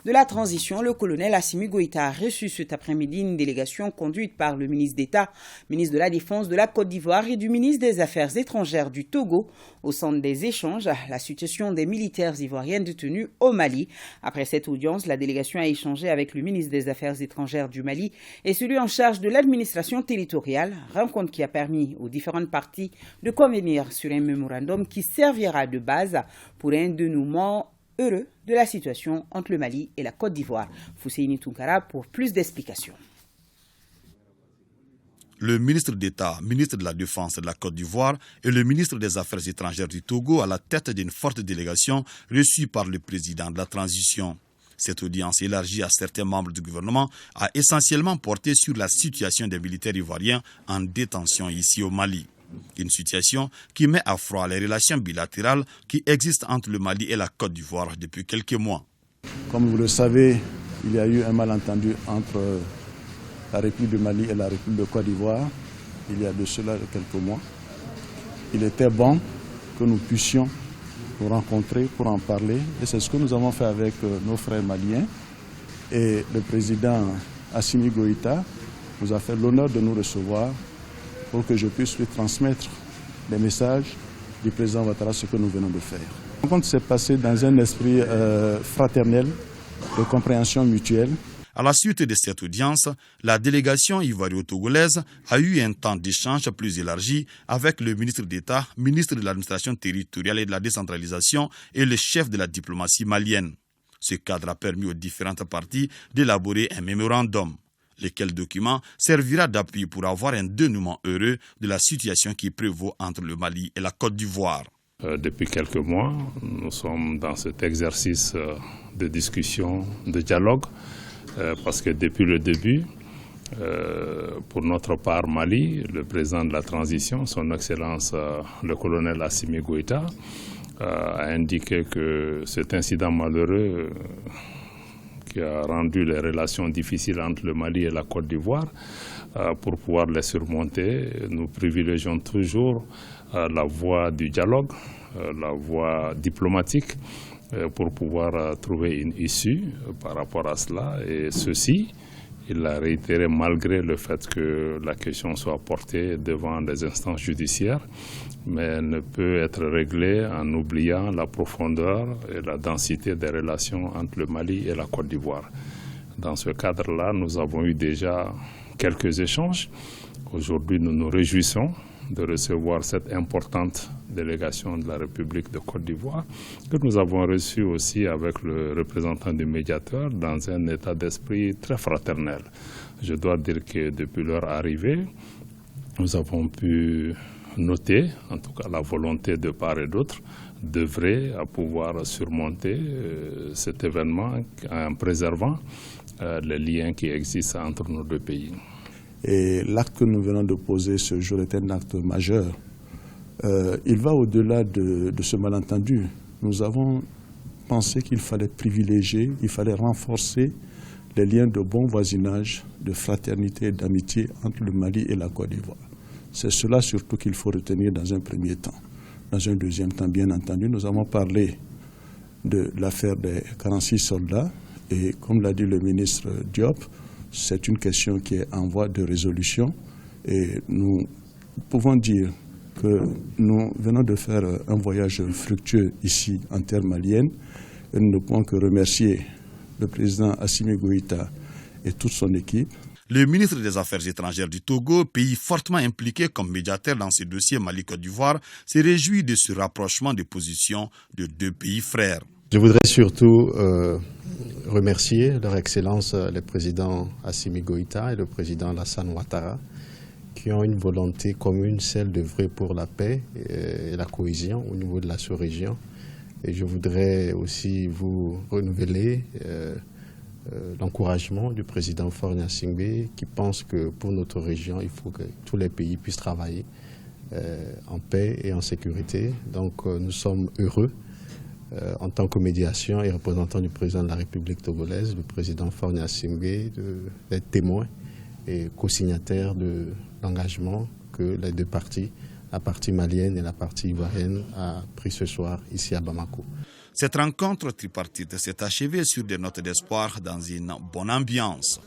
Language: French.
de la transition, le colonel Assimi Goïta a reçu cet après-midi une délégation conduite par le ministre d'État, ministre de la Défense de la Côte d'Ivoire et du ministre des Affaires étrangères du Togo. Au centre des échanges, la situation des militaires ivoiriens détenus au Mali. Après cette audience, la délégation a échangé avec le ministre des Affaires étrangères du Mali et celui en charge de l'administration territoriale, rencontre qui a permis aux différentes parties de convenir sur un mémorandum qui servira de base pour un dénouement heureux de la situation entre le Mali et la Côte d'Ivoire. Fousseini Tounkara pour plus d'explications. Le ministre d'État, ministre de la Défense de la Côte d'Ivoire et le ministre des Affaires étrangères du Togo à la tête d'une forte délégation reçue par le président de la transition. Cette audience élargie à certains membres du gouvernement a essentiellement porté sur la situation des militaires ivoiriens en détention ici au Mali. Une situation qui met à froid les relations bilatérales qui existent entre le Mali et la Côte d'Ivoire depuis quelques mois. Comme vous le savez, il y a eu un malentendu entre la République du Mali et la République de Côte d'Ivoire il y a de cela quelques mois. Il était bon que nous puissions nous rencontrer pour en parler et c'est ce que nous avons fait avec nos frères maliens. Et le président Assimi Goïta nous a fait l'honneur de nous recevoir pour que je puisse lui transmettre les messages du président Ouattara, ce que nous venons de faire. La rencontre s'est passée dans un esprit fraternel, de compréhension mutuelle. À la suite de cette audience, la délégation ivoiro-togolaise a eu un temps d'échange plus élargi avec le ministre d'État, ministre de l'administration territoriale et de la décentralisation et le chef de la diplomatie malienne. Ce cadre a permis aux différentes parties d'élaborer un mémorandum, lequel document servira d'appui pour avoir un dénouement heureux de la situation qui prévaut entre le Mali et la Côte d'Ivoire. Depuis quelques mois, nous sommes dans cet exercice de discussion, de dialogue, parce que depuis le début, pour notre part Mali, le président de la transition, son Excellence le colonel Assimi Goïta, a indiqué que cet incident malheureux qui a rendu les relations difficiles entre le Mali et la Côte d'Ivoire, pour pouvoir les surmonter, nous privilégions toujours la voie du dialogue, la voie diplomatique, pour pouvoir trouver une issue par rapport à cela. Et ceci, il l'a réitéré malgré le fait que la question soit portée devant les instances judiciaires, mais elle ne peut être réglée en oubliant la profondeur et la densité des relations entre le Mali et la Côte d'Ivoire. Dans ce cadre-là, nous avons eu déjà quelques échanges. Aujourd'hui, nous nous réjouissons de recevoir cette importante délégation de la République de Côte d'Ivoire, que nous avons reçue aussi avec le représentant du médiateur dans un état d'esprit très fraternel. Je dois dire que depuis leur arrivée, nous avons pu noter, en tout cas la volonté de part et d'autre, d'œuvrer à pouvoir surmonter cet événement en préservant les liens qui existent entre nos deux pays. Et l'acte que nous venons de poser ce jour est un acte majeur. Il va au-delà de ce malentendu. Nous avons pensé qu'il fallait privilégier, il fallait renforcer les liens de bon voisinage, de fraternité et d'amitié entre le Mali et la Côte d'Ivoire. C'est cela surtout qu'il faut retenir dans un premier temps. Dans un deuxième temps, bien entendu, nous avons parlé de l'affaire des 46 soldats et comme l'a dit le ministre Diop, c'est une question qui est en voie de résolution et nous pouvons dire que nous venons de faire un voyage fructueux ici en terre malienne et nous ne pouvons que remercier le président Assimi Goïta et toute son équipe. Le ministre des Affaires étrangères du Togo, pays fortement impliqué comme médiateur dans ce dossier Mali-Côte d'Ivoire, se réjouit de ce rapprochement de positions de deux pays frères. Je voudrais surtout remercier leur Excellence le président Assimi Goïta et le président Alassane Ouattara qui ont une volonté commune, celle d'œuvrer pour la paix et la cohésion au niveau de la sous-région. Et je voudrais aussi vous renouveler l'encouragement du président Faure Gnassingbé qui pense que pour notre région, il faut que tous les pays puissent travailler en paix et en sécurité. Donc nous sommes heureux en tant que médiation et représentant du président de la République togolaise, le président Faure Gnassingbé, d'être témoin et co-signataire de l'engagement que les deux parties, la partie malienne et la partie ivoirienne, a pris ce soir ici à Bamako. Cette rencontre tripartite s'est achevée sur des notes d'espoir dans une bonne ambiance.